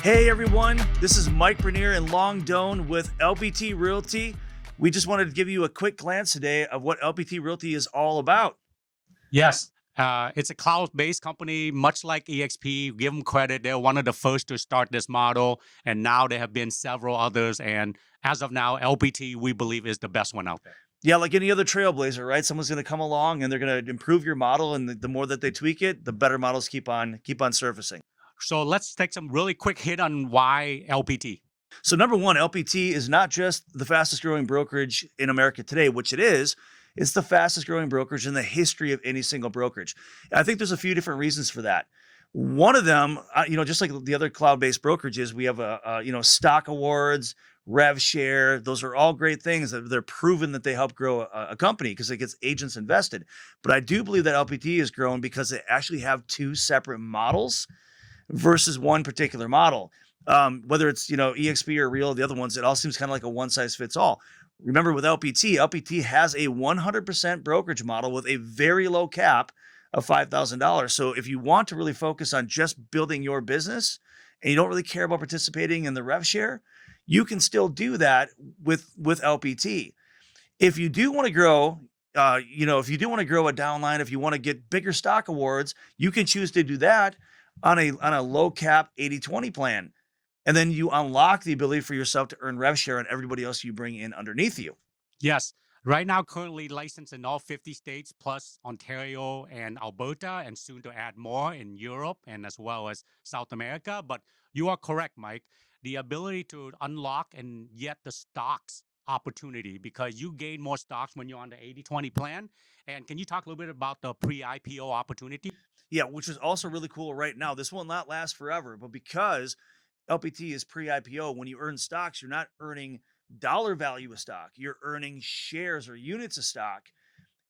Hey everyone, this is Mike Bernier in Longdone with LPT Realty. We just wanted to give you a quick glance today of what LPT Realty is all about. Yes, it's a cloud-based company, much like EXP. Give them credit; they're one of the first to start this model, and now there have been several others. And as of now, LPT we believe is the best one out there. Yeah, like any other trailblazer, right? Someone's going to come along and they're going to improve your model, and the more that they tweak it, the better models keep on surfacing. So let's take some really quick hit on why LPT. So number one, LPT is not just the fastest growing brokerage in America today, which it is. It's the fastest growing brokerage in the history of any single brokerage. I think there's a few different reasons for that. One of them, just like the other cloud-based brokerages, we have stock awards, rev share. Those are all great things. They're proven that they help grow a company because it gets agents invested. But I do believe that LPT is growing because they actually have two separate models versus one particular model. Whether it's EXP or Real, the other ones, it all seems kind of like a one size fits all. Remember, with LPT has a 100% brokerage model with a very low cap of $5,000. So if you want to really focus on just building your business and you don't really care about participating in the rev share, you can still do that with LPT. If you do want to grow, if you do want to grow a downline, if you want to get bigger stock awards, you can choose to do that on a low cap 80/20 plan. And then you unlock the ability for yourself to earn rev share on everybody else you bring in underneath you. Yes, right now currently licensed in all 50 states, plus Ontario and Alberta, and soon to add more in Europe and as well as South America. But you are correct, Mike. The ability to unlock and get the stocks opportunity because you gain more stocks when you're on the 80/20 plan. And can you talk a little bit about the pre-IPO opportunity? Yeah, which is also really cool right now. This will not last forever, but because LPT is pre-IPO, when you earn stocks, you're not earning dollar value of stock. You're earning shares or units of stock,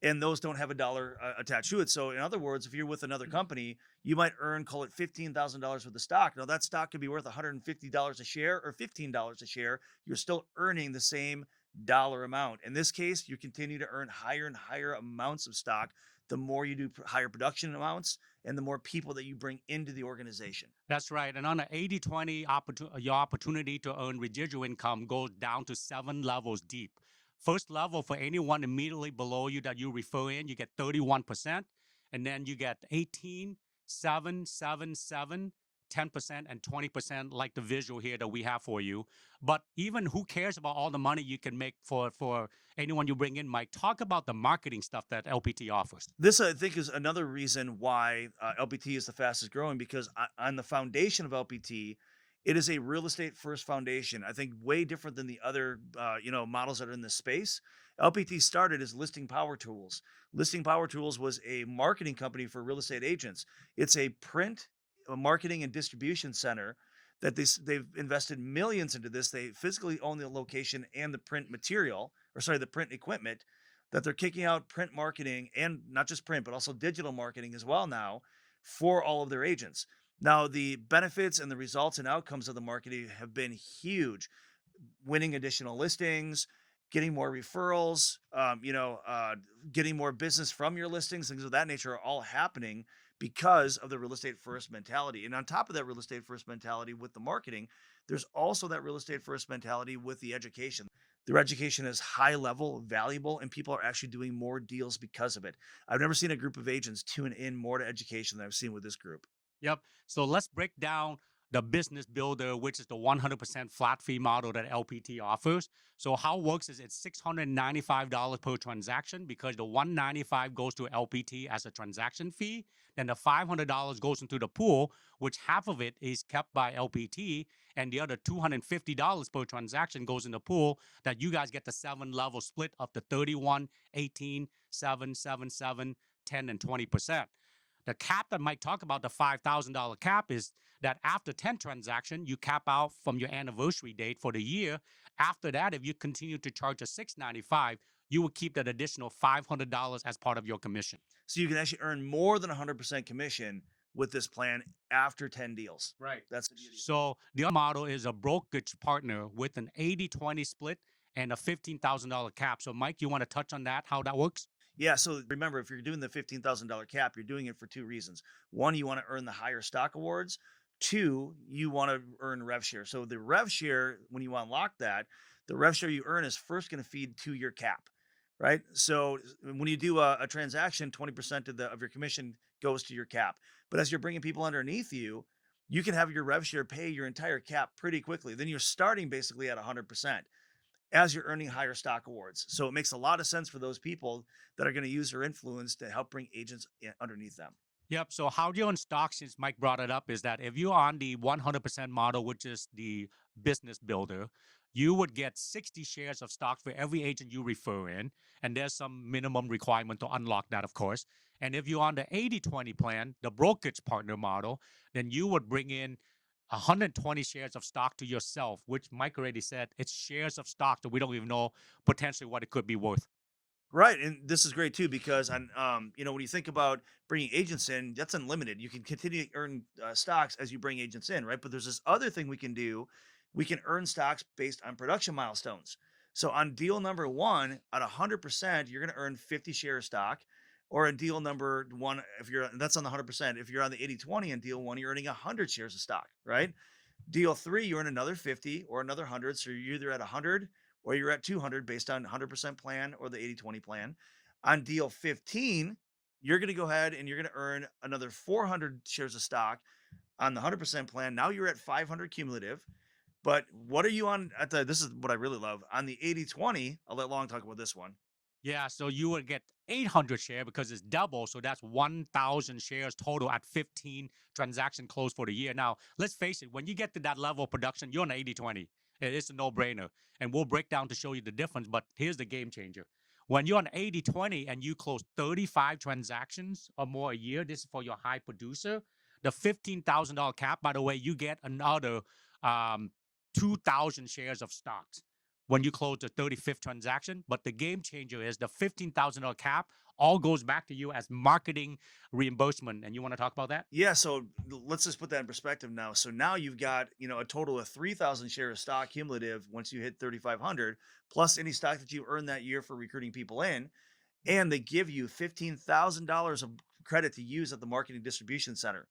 and those don't have a dollar attached to it. So, in other words, if you're with another company, you might earn, call it $15,000 worth of stock. Now, that stock could be worth $150 a share or $15 a share. You're still earning the same dollar amount. In this case, you continue to earn higher and higher amounts of stock the more you do higher production amounts and the more people that you bring into the organization. That's right. And on an 80/20, your opportunity to earn residual income goes down to 7 levels deep. First level for anyone immediately below you that you refer in, you get 31%. And then you get 18, 7, 7, 7, 10%, and 20%, like the visual here that we have for you. But even who cares about all the money you can make for anyone you bring in, Mike? Talk about the marketing stuff that LPT offers. This, I think, is another reason why LPT is the fastest growing because on the foundation of LPT, it is a real estate first foundation. I think way different than the other models that are in this space. LPT started as Listing Power Tools. Listing Power Tools was a marketing company for real estate agents. It's a print marketing and distribution center that they've invested millions into this. They physically own the location and the print material, or sorry, the print equipment that they're kicking out print marketing and not just print, but also digital marketing as well now for all of their agents. Now, the benefits and the results and outcomes of the marketing have been huge. Winning additional listings, getting more referrals, getting more business from your listings, things of that nature are all happening because of the real estate first mentality. And on top of that real estate first mentality with the marketing, there's also that real estate first mentality with the education. Their education is high level, valuable, and people are actually doing more deals because of it. I've never seen a group of agents tune in more to education than I've seen with this group. Yep. So let's break down the business builder, which is the 100% flat fee model that LPT offers. So how it works is it's $695 per transaction because the 195 goes to LPT as a transaction fee. Then the $500 goes into the pool, which half of it is kept by LPT, and the other $250 per transaction goes in the pool that you guys get the 7 level split of the 31, 18, 7, 7, 7, 10, and 20%. The cap that Mike talk about, the $5,000 cap, is that after 10 transactions, you cap out from your anniversary date for the year. After that, if you continue to charge a $695, you will keep that additional $500 as part of your commission. So you can actually earn more than 100% commission with this plan after 10 deals. Right. That's the beauty. So the other model is a brokerage partner with an 80/20 split and a $15,000 cap. So Mike, you want to touch on that, how that works? Yeah, so remember, if you're doing the $15,000 cap, you're doing it for two reasons. One, you want to earn the higher stock awards. Two, you want to earn rev share. So the rev share, when you unlock that, the rev share you earn is first going to feed to your cap, right? So when you do a transaction, 20% of your commission goes to your cap. But as you're bringing people underneath you, you can have your rev share pay your entire cap pretty quickly. Then you're starting basically at 100% as you're earning higher stock awards. So it makes a lot of sense for those people that are going to use their influence to help bring agents underneath them. Yep. So how do you own stock, since Mike brought it up, is that if you're on the 100% model, which is the business builder, you would get 60 shares of stock for every agent you refer in. And there's some minimum requirement to unlock that, of course. And if you're on the 80/20 plan, the brokerage partner model, then you would bring in 120 shares of stock to yourself, which Mike already said it's shares of stock. So we don't even know potentially what it could be worth. Right, and this is great too because when you think about bringing agents in, that's unlimited. You can continue to earn stocks as you bring agents in, right? But there's this other thing we can do. We can earn stocks based on production milestones. So on deal number one, at 100%, you're going to earn 50 shares stock. Or in deal number one, if you're that's on the 100%. If you're on the 80/20 in deal one, you're earning 100 shares of stock, right? Deal three, you earn another 50 or another 100. So you're either at 100 or you're at 200 based on 100% plan or the 80/20 plan. On deal 15, you're going to go ahead and you're going to earn another 400 shares of stock on the 100% plan. Now you're at 500 cumulative. But what are you on at this is what I really love. On the 80/20, I'll let Long talk about this one. Yeah, so you would get 800 share because it's double. So that's 1,000 shares total at 15 transaction close for the year. Now, let's face it, when you get to that level of production, you're on 80/20. It's a no brainer. And we'll break down to show you the difference. But here's the game changer. When you're on 80/20 and you close 35 transactions or more a year, this is for your high producer, the $15,000 cap, by the way, you get another um, 2,000 shares of stocks when you close the 35th transaction. But the game changer is the $15,000 cap all goes back to you as marketing reimbursement. And you want to talk about that? Yeah, so let's just put that in perspective now. So now you've got, a total of 3,000 shares of stock cumulative once you hit 3,500 plus any stock that you earned that year for recruiting people in, and they give you $15,000 of credit to use at the marketing distribution center.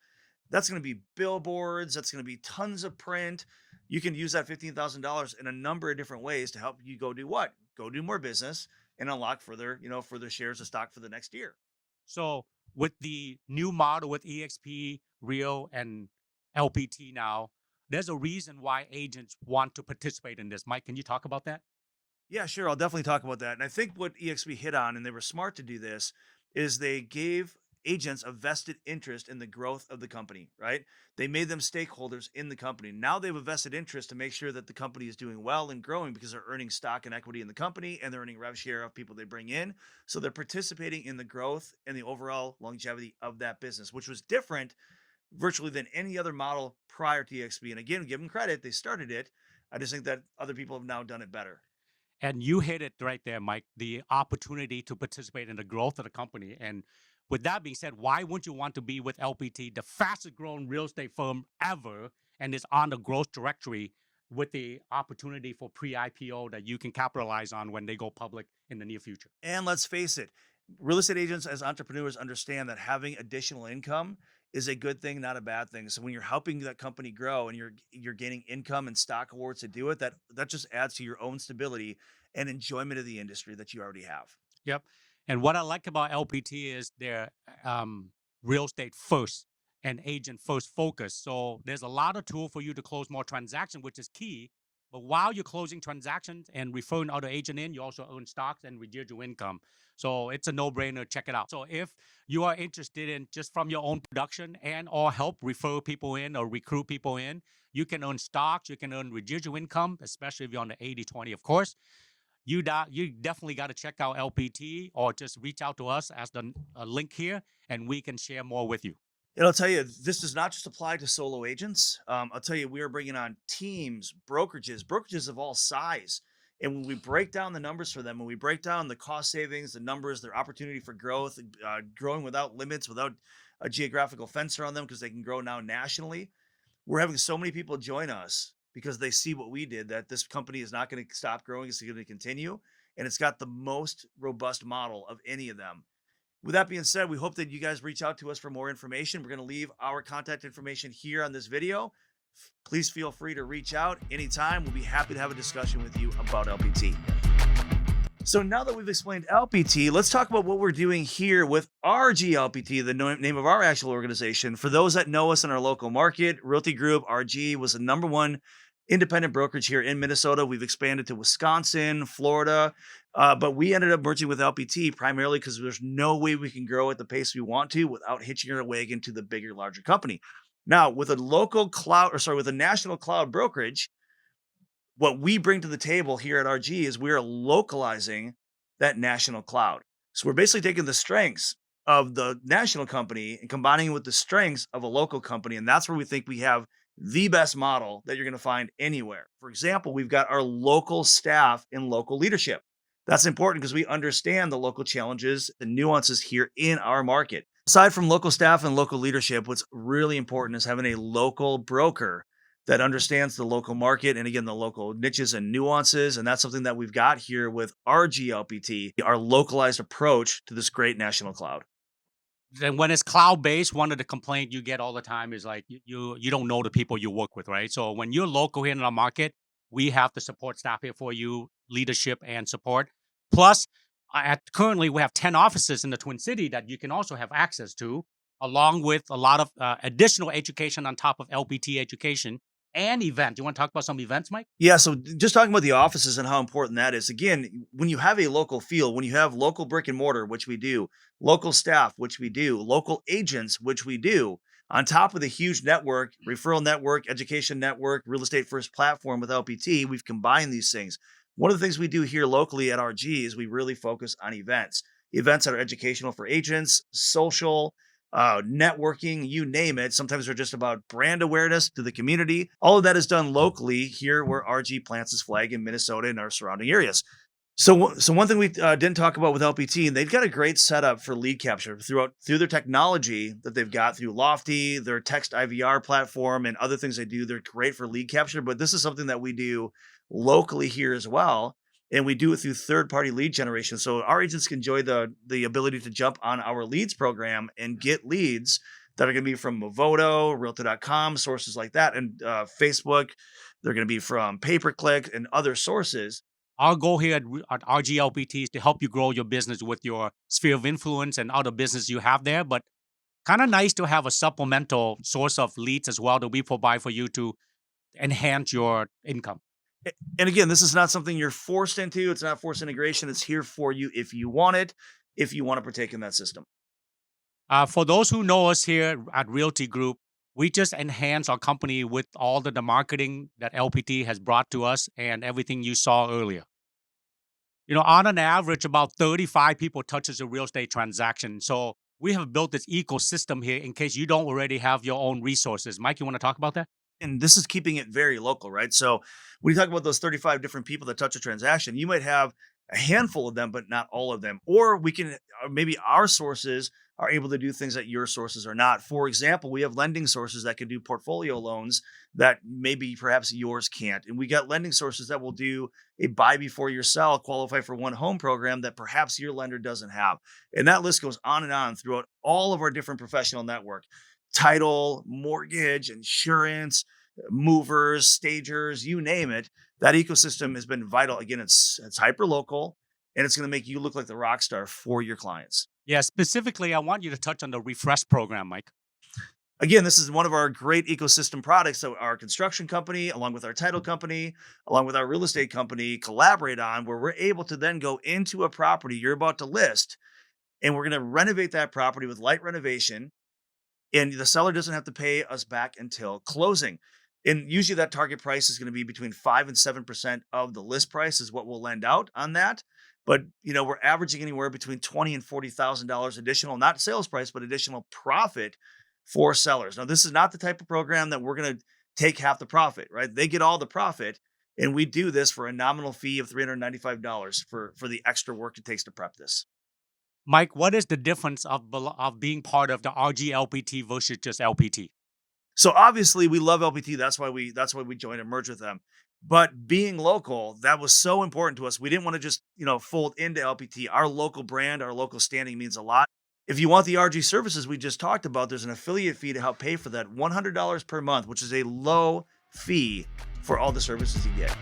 That's going to be billboards, that's going to be tons of print. You can use that $15,000 in a number of different ways to help you go do what? Go do more business and unlock further shares of stock for the next year. So with the new model with EXP, Rio, and LPT now, there's a reason why agents want to participate in this. Mike, can you talk about that? Yeah, sure. I'll definitely talk about that. And I think what EXP hit on, and they were smart to do this, is they gave agents a vested interest in the growth of the company, right? They made them stakeholders in the company. Now they have a vested interest to make sure that the company is doing well and growing because they're earning stock and equity in the company and they're earning rev share of people they bring in. So they're participating in the growth and the overall longevity of that business, which was different virtually than any other model prior to EXP. And again, give them credit, they started it. I just think that other people have now done it better. And you hit it right there, Mike, the opportunity to participate in the growth of the company. And with that being said, why wouldn't you want to be with LPT, the fastest growing real estate firm ever, and is on the growth directory with the opportunity for pre-IPO that you can capitalize on when they go public in the near future? And let's face it, real estate agents as entrepreneurs understand that having additional income is a good thing, not a bad thing. So when you're helping that company grow and you're gaining income and stock awards to do it, that just adds to your own stability and enjoyment of the industry that you already have. Yep. And what I like about LPT is their real estate first and agent first focus. So there's a lot of tool for you to close more transactions, which is key. But while you're closing transactions and referring other agent in, you also earn stocks and residual income. So it's a no-brainer. Check it out. So if you are interested in just from your own production and or help refer people in or recruit people in, you can earn stocks, you can earn residual income, especially if you're on the 80/20, of course. You definitely got to check out LPT or just reach out to us as the link here, and we can share more with you. And I'll tell you, this does not just apply to solo agents. I'll tell you, we are bringing on teams, brokerages of all size. And when we break down the numbers for them, when we break down the cost savings, the numbers, their opportunity for growth, growing without limits, without a geographical fence around them, because they can grow now nationally, we're having so many people join us because they see what we did, that this company is not going to stop growing, it's going to continue. And it's got the most robust model of any of them. With that being said, we hope that you guys reach out to us for more information. We're going to leave our contact information here on this video. Please feel free to reach out anytime. We'll be happy to have a discussion with you about LPT. So now that we've explained LPT, let's talk about what we're doing here with RGLPT, the name of our actual organization. For those that know us in our local market, Realty Group RG was the #1 independent brokerage here in Minnesota. We've expanded to Wisconsin, Florida, but we ended up merging with LPT primarily because there's no way we can grow at the pace we want to without hitching our wagon to the bigger, larger company. Now, with a with a national cloud brokerage, what we bring to the table here at RG is we're localizing that national cloud. So we're basically taking the strengths of the national company and combining it with the strengths of a local company. And that's where we think we have the best model that you're going to find anywhere. For example, we've got our local staff and local leadership. That's important because we understand the local challenges and nuances here in our market. Aside from local staff and local leadership, what's really important is having a local broker that understands the local market and again the local niches and nuances, and that's something that we've got here with our GLPT, our localized approach to this great national cloud. Then when it's cloud based, one of the complaints you get all the time is like you don't know the people you work with, right? So when you're local here in our market, we have the support staff here for you, leadership and support. Plus, at currently we have 10 offices in the Twin City that you can also have access to, along with a lot of additional education on top of LPT education and event. You want to talk about some events, Mike? Yeah, so just talking about the offices and how important that is. Again, when you have a local feel, when you have local brick and mortar, which we do, local staff, which we do, local agents, which we do, on top of the huge network, referral network, education network, real estate first platform with LPT, we've combined these things. One of the things we do here locally at RG is we really focus on events that are educational for agents, social, networking, you name it. Sometimes they're just about brand awareness to the community. All of that is done locally here where RG plants its flag in Minnesota and our surrounding areas. So one thing we didn't talk about with LPT, they've got a great setup for lead capture through their technology that they've got through Lofty, their text IVR platform, and other things they do. They're great for lead capture, but this is something that we do locally here as well, and we do it through third-party lead generation. So our agents can enjoy the ability to jump on our leads program and get leads that are going to be from Movoto, Realtor.com, sources like that, and Facebook. They're going to be from pay-per-click and other sources. Our goal here at RGLPT is to help you grow your business with your sphere of influence and other business you have there. But kind of nice to have a supplemental source of leads as well that we provide for you to enhance your income. And again, this is not something you're forced into. It's not forced integration. It's here for you if you want it, if you want to partake in that system. For those who know us here at Realty Group, we just enhance our company with all the marketing that LPT has brought to us and everything you saw earlier. You know, on an average, about 35 people touches a real estate transaction. So we have built this ecosystem here in case you don't already have your own resources. Mike, you want to talk about that? And this is keeping it very local, right? So when you talk about those 35 different people that touch a transaction, you might have a handful of them, but not all of them. Or we can, maybe our sources are able to do things that your sources are not. For example, we have lending sources that can do portfolio loans that maybe perhaps yours can't. And we got lending sources that will do a buy before you sell, qualify for one home program that perhaps your lender doesn't have. And that list goes on and on throughout all of our different professional network: title, mortgage, insurance, movers, stagers, you name it. That ecosystem has been vital. Again, it's hyper local, and it's going to make you look like the rock star for your clients. Yeah, specifically, I want you to touch on the refresh program, Mike. Again, this is one of our great ecosystem products that our construction company, along with our title company, along with our real estate company, collaborate on, where we're able to then go into a property you're about to list, and we're going to renovate that property with light renovation, and the seller doesn't have to pay us back until closing. And usually that target price is going to be between 5 and 7% of the list price is what we'll lend out on that. But we're averaging anywhere between $20,000 and $40,000 additional, not sales price, but additional profit for sellers. Now, this is not the type of program that we're going to take half the profit, right? They get all the profit, and we do this for a nominal fee of $395 for the extra work it takes to prep this. Mike, what is the difference of being part of the RGLPT versus just LPT? So obviously we love LPT. That's why we joined and merged with them. But being local, that was so important to us. We didn't want to just, fold into LPT. Our local brand, our local standing means a lot. If you want the RG services we just talked about, there's an affiliate fee to help pay for that, $100 per month, which is a low fee for all the services you get.